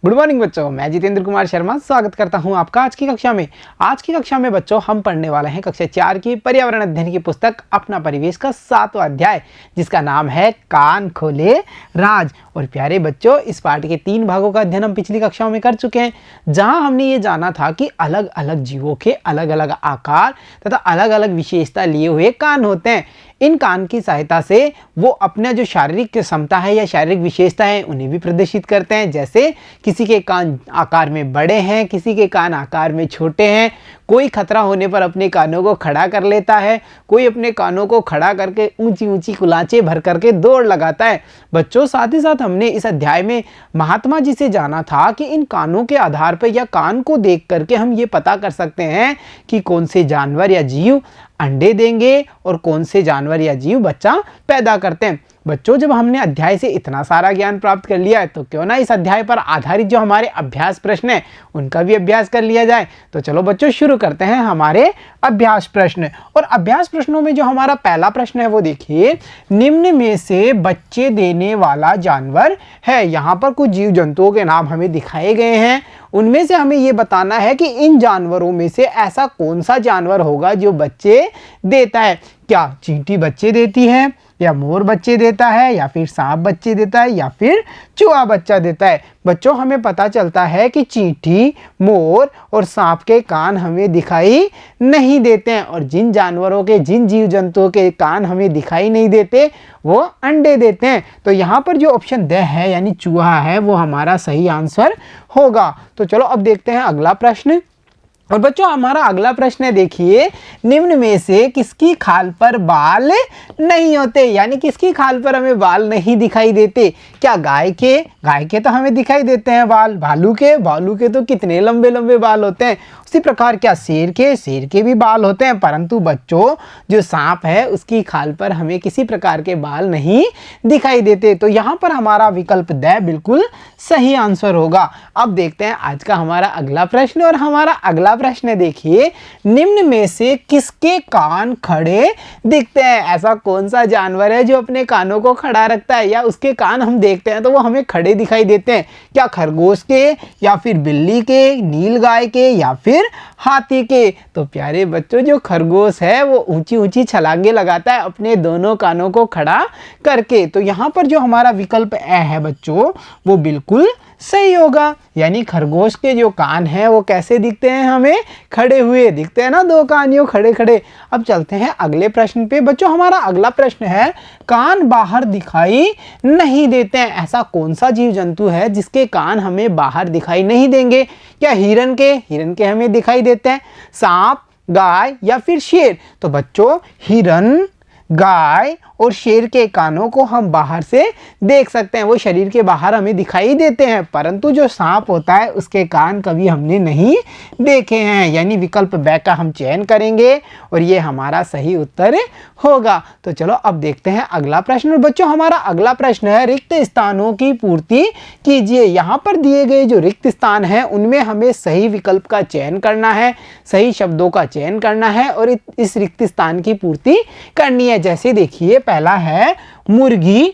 Good morning बच्चों, मैं जितेंद्र कुमार शर्मा स्वागत करता हूं आपका आज की कक्षा में। आज की कक्षा में बच्चों हम पढ़ने वाले हैं कक्षा 4 की पर्यावरण अध्ययन की पुस्तक अपना परिवेश का 7वां अध्याय, जिसका नाम है कान खोले राज। और प्यारे बच्चों, इस पाठ के 3 भागों का अध्ययन हम पिछली कक्षाओं में कर चुके हैं, जहां हमने ये जाना था कि अलग अलग जीवों के अलग अलग आकार तथा अलग अलग विशेषता लिए हुए कान होते हैं। इन कान की सहायता से वो अपना जो शारीरिक क्षमता है या शारीरिक विशेषता है उन्हें भी प्रदर्शित करते हैं। जैसे किसी के कान आकार में बड़े हैं, किसी के कान आकार में छोटे हैं, कोई खतरा होने पर अपने कानों को खड़ा कर लेता है, कोई अपने कानों को खड़ा करके ऊंची ऊंची कुलांचे भर करके दौड़ लगाता है। बच्चों, साथ ही साथ हमने इस अध्याय में महात्मा जी से जाना था कि इन कानों के आधार पर या कान को देख करके हम ये पता कर सकते हैं कि कौन से जानवर या जीव अंडे देंगे और कौन से जानवर या जीव बच्चा पैदा करते हैं। बच्चों, जब हमने अध्याय से इतना सारा ज्ञान प्राप्त कर लिया है तो क्यों ना इस अध्याय पर आधारित जो हमारे अभ्यास प्रश्न हैं उनका भी अभ्यास कर लिया जाए। तो चलो बच्चों, शुरू करते हैं हमारे अभ्यास प्रश्न। और अभ्यास प्रश्नों में जो हमारा पहला प्रश्न है वो देखिए, निम्न में से बच्चे देने वाला जानवर है। यहाँ पर कुछ जीव जंतुओं के नाम हमें दिखाए गए हैं, उनमें से हमें ये बताना है कि इन जानवरों में से ऐसा कौन सा जानवर होगा जो बच्चे देता है। क्या चींटी बच्चे देती है, या मोर बच्चे देता है, या फिर सांप बच्चे देता है, या फिर चूहा बच्चा देता है। बच्चों, हमें पता चलता है कि चींटी, मोर और सांप के कान हमें दिखाई नहीं देते हैं, और जिन जानवरों के, जिन जीव जंतुओं के कान हमें दिखाई नहीं देते वो अंडे देते हैं। तो यहाँ पर जो ऑप्शन द है यानी चूहा है वो हमारा सही आंसर होगा। तो चलो अब देखते हैं अगला प्रश्न। और बच्चों, हमारा अगला प्रश्न है, देखिए, निम्न में से किसकी खाल पर बाल नहीं होते, यानी किसकी खाल पर हमें बाल नहीं दिखाई देते। क्या गाय के तो हमें दिखाई देते हैं बाल, भालू के तो कितने लंबे लंबे बाल होते हैं। उसी प्रकार क्या शेर के भी बाल होते हैं, परंतु बच्चों जो सांप है उसकी खाल पर हमें किसी प्रकार के बाल नहीं दिखाई देते। तो यहाँ पर हमारा विकल्प द बिल्कुल सही आंसर होगा। अब देखते हैं आज का हमारा अगला प्रश्न। और हमारा अगला प्रश्न देखिए, निम्न में से किसके कान खड़े दिखते हैं। ऐसा कौन सा जानवर है जो अपने कानों को खड़ा रखता है या उसके कान हम देखते हैं तो वो हमें खड़े दिखाई देते हैं। क्या खरगोश के, या फिर बिल्ली के, नीलगाय के, या फिर हाथी के। तो प्यारे बच्चों, जो खरगोश है वो ऊंची ऊंची छलांगे लगाता है अपने दोनों कानों को खड़ा करके। तो यहाँ पर जो हमारा विकल्प ए है बच्चों वो बिल्कुल सही होगा, यानी खरगोश के जो कान हैं वो कैसे दिखते हैं, हमें खड़े हुए दिखते हैं ना, दो कान यूं खड़े खड़े। अब चलते हैं अगले प्रश्न पे। बच्चों, हमारा अगला प्रश्न है, कान बाहर दिखाई नहीं देते हैं। ऐसा कौन सा जीव जंतु है जिसके कान हमें बाहर दिखाई नहीं देंगे। क्या हिरन के हमें दिखाई देते हैं, सांप, गाय या फिर शेर। तो बच्चों, हिरन, गाय और शेर के कानों को हम बाहर से देख सकते हैं, वो शरीर के बाहर हमें दिखाई देते हैं, परंतु जो सांप होता है उसके कान कभी हमने नहीं देखे हैं, यानी विकल्प ब का हम चयन करेंगे और ये हमारा सही उत्तर होगा। तो चलो अब देखते हैं अगला प्रश्न। और बच्चों, हमारा अगला प्रश्न है, रिक्त स्थानों की पूर्ति कीजिए। यहाँ पर दिए गए जो रिक्त स्थान है उनमें हमें सही विकल्प का चयन करना है, सही शब्दों का चयन करना है और इस रिक्त स्थान की पूर्ति करनी है। जैसे देखिए, पहला है, मुर्गी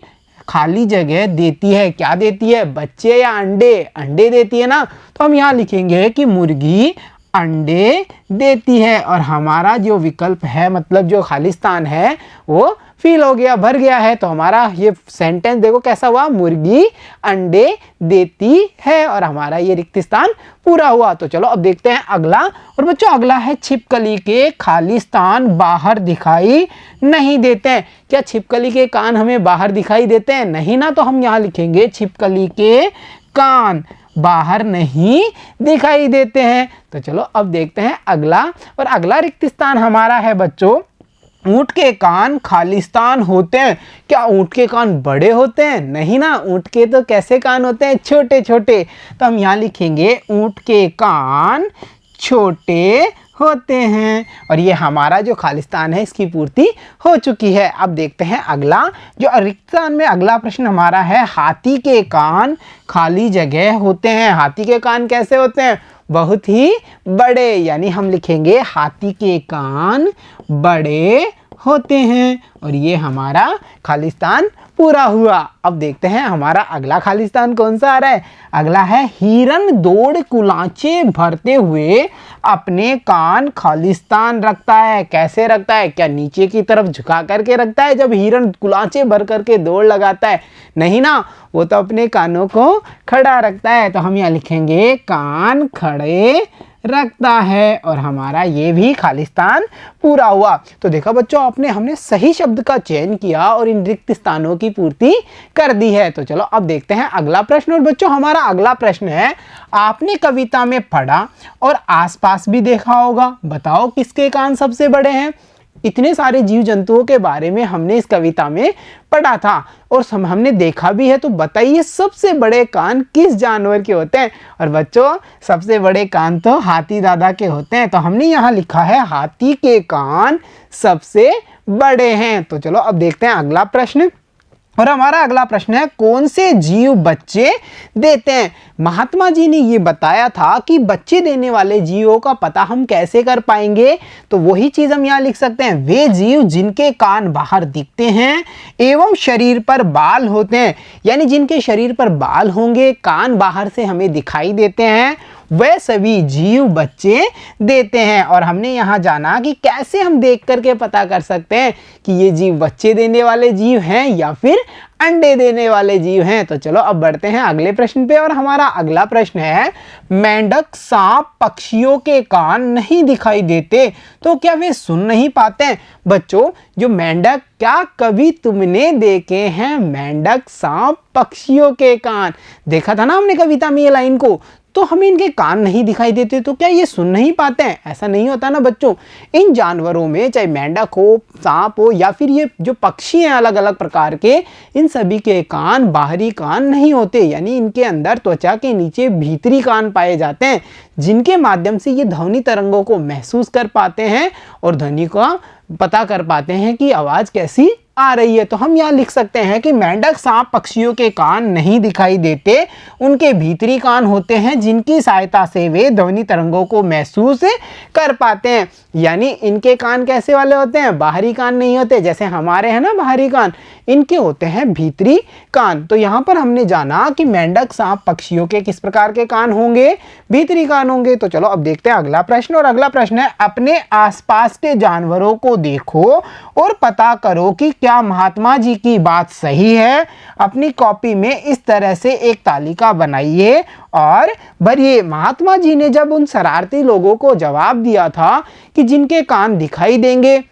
खाली जगह देती है। क्या देती है, बच्चे या अंडे। अंडे देती है ना, तो हम यहाँ लिखेंगे कि मुर्गी अंडे देती है। और हमारा जो विकल्प है, मतलब जो खाली स्थान है वो फिल हो गया, भर गया है। तो हमारा ये सेंटेंस देखो कैसा हुआ, मुर्गी अंडे देती है, और हमारा ये रिक्त स्थान पूरा हुआ। तो चलो अब देखते हैं अगला। और बच्चों, अगला है, छिपकली के खाली स्थान बाहर दिखाई नहीं देते हैं। क्या छिपकली के कान हमें बाहर दिखाई देते हैं, नहीं ना, तो हम यहाँ लिखेंगे छिपकली के कान बाहर नहीं दिखाई देते हैं। तो चलो अब देखते हैं अगला। और अगला रिक्त स्थान हमारा है बच्चों, ऊंट के कान खालिस्तान होते हैं। क्या ऊंट के कान बड़े होते हैं, नहीं ना, ऊंट के तो कैसे कान होते हैं, छोटे छोटे। तो हम यहाँ लिखेंगे ऊंट के कान छोटे होते हैं, और ये हमारा जो खालिस्तान है इसकी पूर्ति हो चुकी है। अब देखते हैं अगला। जो रिक्त स्थान में अगला प्रश्न हमारा है, हाथी के कान खाली जगह होते हैं। हाथी के कान कैसे होते हैं, बहुत ही बड़े, यानी हम लिखेंगे हाथी के कान बड़े होते हैं। और ये हमारा खालिस्तान पूरा हुआ। अब देखते हैं हमारा अगला खालिस्तान कौन सा आ रहा है। अगला है हिरन दौड़ कुलांचे भरते हुए अपने कान खालिस्तान रखता है। कैसे रखता है? क्या नीचे की तरफ झुका करके रखता है जब हिरन कुलांचे भर करके दौड़ लगाता है? नहीं ना, वो तो अपने कानों को खड़ा रखता है। तो हम यहाँ लिखेंगे कान खड़े रखता है। और हमारा ये भी खालिस्तान पूरा हुआ। तो देखा बच्चों, हमने सही शब्द का चयन किया और इन रिक्त स्थानों की पूर्ति कर दी है। तो चलो अब देखते हैं अगला प्रश्न। और बच्चों हमारा अगला प्रश्न है, आपने कविता में पढ़ा और आसपास भी देखा होगा, बताओ किसके कान सबसे बड़े हैं? इतने सारे जीव जंतुओं के बारे में हमने इस कविता में पढ़ा था और हमने देखा भी है। तो बताइए सबसे बड़े कान किस जानवर के होते हैं? और बच्चों सबसे बड़े कान तो हाथी दादा के होते हैं। तो हमने यहाँ लिखा है हाथी के कान सबसे बड़े हैं। तो चलो अब देखते हैं अगला प्रश्न। और हमारा अगला प्रश्न है, कौन से जीव बच्चे देते हैं? महात्मा जी ने ये बताया था कि बच्चे देने वाले जीवों का पता हम कैसे कर पाएंगे? तो वही चीज हम यहाँ लिख सकते हैं, वे जीव जिनके कान बाहर दिखते हैं एवं शरीर पर बाल होते हैं। यानी जिनके शरीर पर बाल होंगे, कान बाहर से हमें दिखाई देते हैं, वह सभी जीव बच्चे देते हैं। और हमने यहाँ जाना कि कैसे हम देख करके पता कर सकते हैं कि ये जीव बच्चे देने वाले जीव हैं या फिर अंडे देने वाले जीव हैं। तो चलो अब बढ़ते हैं अगले प्रश्न पे। और हमारा अगला प्रश्न है, मेंढक सांप पक्षियों के कान नहीं दिखाई देते, तो क्या वे सुन नहीं पाते? बच्चों जो मेंढक, क्या कभी तुमने देखे हैं मेंढक सांप पक्षियों के कान? देखा था ना हमने कविता में ये लाइन को। तो हमें इनके कान नहीं दिखाई देते, तो क्या ये सुन नहीं पाते हैं? ऐसा नहीं होता ना बच्चों। इन जानवरों में चाहे मेंढक हो, सांप हो या फिर ये जो पक्षी हैं अलग अलग प्रकार के, इन सभी के कान बाहरी कान नहीं होते। यानी इनके अंदर त्वचा के नीचे भीतरी कान पाए जाते हैं, जिनके माध्यम से ये ध्वनि तरंगों को महसूस कर पाते हैं और ध्वनि का पता कर पाते हैं कि आवाज़ कैसी आ रही है। तो हम यहाँ लिख सकते हैं कि मेंढक सांप पक्षियों के कान नहीं दिखाई देते, उनके भीतरी कान होते हैं जिनकी सहायता से वे ध्वनि तरंगों को महसूस कर पाते हैं। यानी इनके कान कैसे वाले होते हैं? बाहरी कान नहीं होते, जैसे हमारे हैं ना बाहरी कान, इनके होते हैं भीतरी कान। तो यहाँ पर हमने जाना कि मेंढक सांप पक्षियों के किस प्रकार के कान होंगे? भीतरी कान होंगे। तो चलो अब देखते हैं अगला प्रश्न। और अगला प्रश्न है, अपने आसपास के जानवरों को देखो और पता करो कि क्या महात्मा जी की बात सही है। अपनी कॉपी में इस तरह से एक तालिका बनाइए और भरिए। महात्मा जी ने जब उन शरारती लोगों को जवाब दिया था कि जिनके कान दिखाई देंगे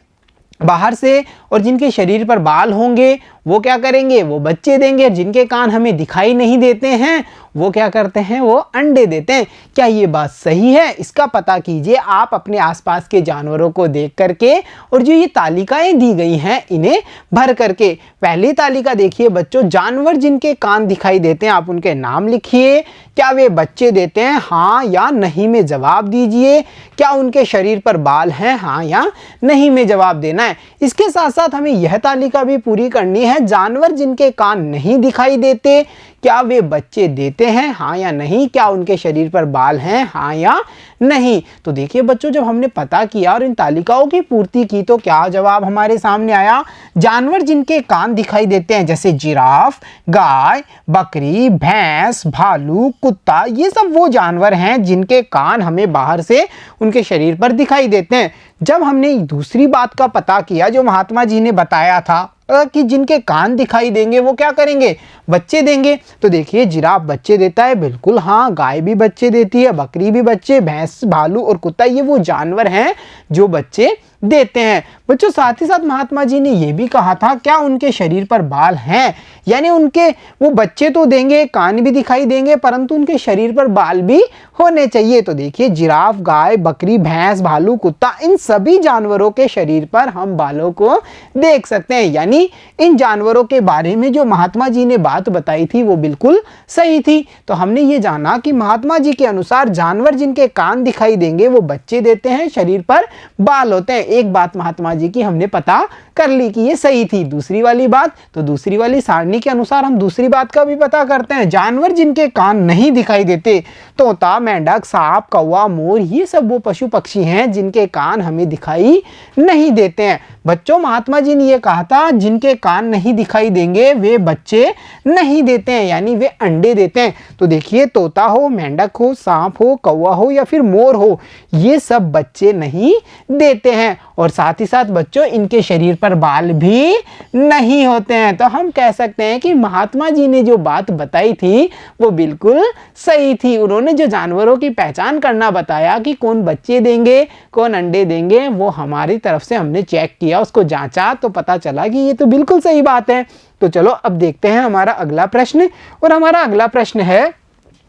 बाहर से और जिनके शरीर पर बाल होंगे, वो क्या करेंगे? वो बच्चे देंगे। जिनके कान हमें दिखाई नहीं देते हैं, वो क्या करते हैं? वो अंडे देते हैं। क्या ये बात सही है? इसका पता कीजिए आप अपने आसपास के जानवरों को देख करके और जो ये तालिकाएं दी गई हैं इन्हें भर करके। पहली तालिका देखिए बच्चों, जानवर जिनके कान दिखाई देते हैं, आप उनके नाम लिखिए। क्या वे बच्चे देते हैं? हाँ या नहीं में जवाब दीजिए। क्या उनके शरीर पर बाल हैं? हाँ या नहीं में जवाब देना है। इसके साथ साथ हमें यह तालिका भी पूरी करनी है, जानवर जिनके कान नहीं दिखाई देते, क्या वे बच्चे देते हैं? हाँ या नहीं। क्या उनके शरीर पर बाल हैं? हाँ या नहीं। तो देखिए बच्चों, जब हमने पता किया और इन तालिकाओं की पूर्ति की तो क्या जवाब हमारे सामने आया? जानवर जिनके कान दिखाई देते हैं, जैसे जिराफ, गाय, बकरी, भैंस, भालू, कुत्ता, ये सब वो जानवर हैं जिनके कान हमें बाहर से उनके शरीर पर दिखाई देते हैं। जब हमने दूसरी बात का पता किया जो महात्मा जी ने बताया था कि जिनके कान दिखाई देंगे वो क्या करेंगे? बच्चे देंगे। तो देखिए जिराफ बच्चे देता है, बिल्कुल हाँ। गाय भी बच्चे देती है, बकरी भी बच्चे, भैंस, भालू और कुत्ता, ये वो जानवर हैं जो बच्चे देते हैं। बच्चों साथ ही साथ महात्मा जी ने यह भी कहा था, क्या उनके शरीर पर बाल हैं? यानी उनके वो बच्चे तो देंगे, कान भी दिखाई देंगे, परंतु उनके शरीर पर बाल भी होने चाहिए। तो देखिए जिराफ, गाय, बकरी, भैंस, भालू, कुत्ता, इन सभी जानवरों के शरीर पर हम बालों को देख सकते हैं। यानी इन जानवरों के बारे में जो महात्मा जी ने बात बताई थी वो बिल्कुल सही थी। तो हमने ये जाना कि महात्मा जी के अनुसार जानवर जिनके कान दिखाई देंगे वो बच्चे देते हैं, शरीर पर बाल होते हैं। एक बात महात्मा जी की हमने पता कर ली कि ये सही थी। दूसरी वाली बात, तो दूसरी वाली सारणी के अनुसार हम दूसरी बात का भी पता करते हैं। जानवर जिनके कान नहीं दिखाई देते, तोता, मेंढक, सांप, कौवा, मोर, ये सब वो पशु पक्षी हैं जिनके कान हमें दिखाई नहीं देते हैं। बच्चों, महात्मा जी ने ये कहा था जिनके कान नहीं दिखाई देंगे वे बच्चे नहीं देते हैं, यानी वे अंडे देते हैं। तो देखिए, तोता हो, मेंढक हो, सांप हो, कौवा हो या फिर मोर हो, ये सब बच्चे नहीं देते हैं। और साथ ही साथ बच्चों, इनके शरीर पर बाल भी नहीं होते हैं। तो हम कह सकते हैं कि महात्मा जी ने जो बात बताई थी वो बिल्कुल सही थी। उन्होंने जो जानवरों की पहचान करना बताया कि कौन बच्चे देंगे, कौन अंडे देंगे, वो हमारी तरफ से हमने चेक किया, उसको जांचा, तो पता चला कि ये तो बिल्कुल सही बात है। तो चलो अब देखते हैं हमारा अगला प्रश्न। और हमारा अगला प्रश्न है,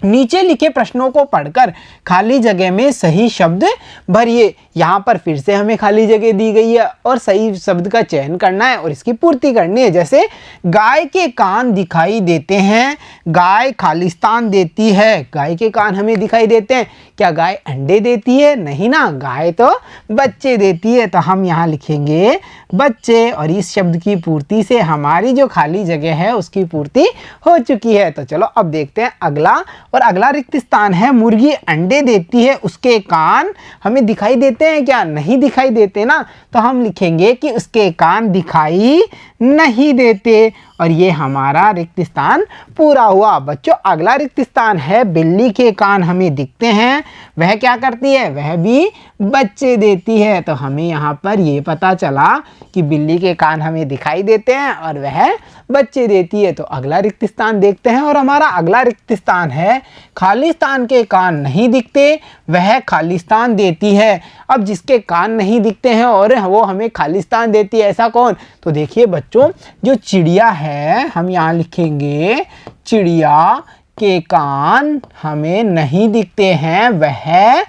नीचे लिखे प्रश्नों को पढ़कर खाली जगह में सही शब्द भरिए। यहाँ पर फिर से हमें खाली जगह दी गई है और सही शब्द का चयन करना है और इसकी पूर्ति करनी है। जैसे गाय के कान दिखाई देते हैं, गाय खालिस्तान देती है। गाय के कान हमें दिखाई देते हैं, क्या गाय अंडे देती है? नहीं ना, गाय तो बच्चे देती है। तो हम यहाँ लिखेंगे बच्चे और इस शब्द की पूर्ति से हमारी जो खाली जगह है उसकी पूर्ति हो चुकी है। तो चलो अब देखते हैं अगला। और अगला रिक्त स्थान है, मुर्गी अंडे देती है, उसके कान हमें दिखाई देते हैं क्या? नहीं दिखाई देते ना। तो हम लिखेंगे कि उसके कान दिखाई नहीं देते और ये हमारा रिक्त स्थान पूरा हुआ। बच्चों, अगला रिक्त स्थान है, बिल्ली के कान हमें दिखते हैं, वह क्या करती है? वह भी बच्चे देती है। तो हमें यहाँ पर ये पता चला कि बिल्ली के कान हमें दिखाई देते हैं और वह बच्चे देती है। तो अगला रिक्त स्थान देखते हैं और हमारा अगला रिक्त स्थान है, खालिस्तान के कान नहीं दिखते, वह खालिस्तान देती है। अब जिसके कान नहीं दिखते हैं और वो हमें खालिस्तान देती है, ऐसा कौन? तो देखिए बच्चों, जो चिड़िया है, हम यहाँ लिखेंगे चिड़िया के कान हमें नहीं दिखते हैं, वह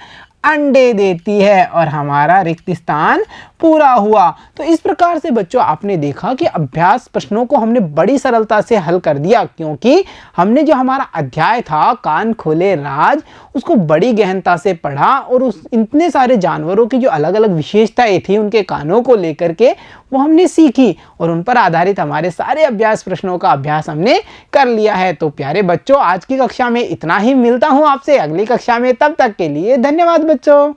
अंडे देती है और हमारा रिक्त स्थान पूरा हुआ। तो इस प्रकार से बच्चों आपने देखा कि अभ्यास प्रश्नों को हमने बड़ी सरलता से हल कर दिया, क्योंकि हमने जो हमारा अध्याय था कान खोले राज, उसको बड़ी गहनता से पढ़ा और उस इतने सारे जानवरों की जो अलग अलग विशेषताएं थी उनके कानों को लेकर के वो हमने सीखी और उन पर आधारित हमारे सारे अभ्यास प्रश्नों का अभ्यास हमने कर लिया है। तो प्यारे बच्चों, आज की कक्षा में इतना ही। मिलता हूँ आपसे अगली कक्षा में, तब तक के लिए धन्यवाद बच्चों।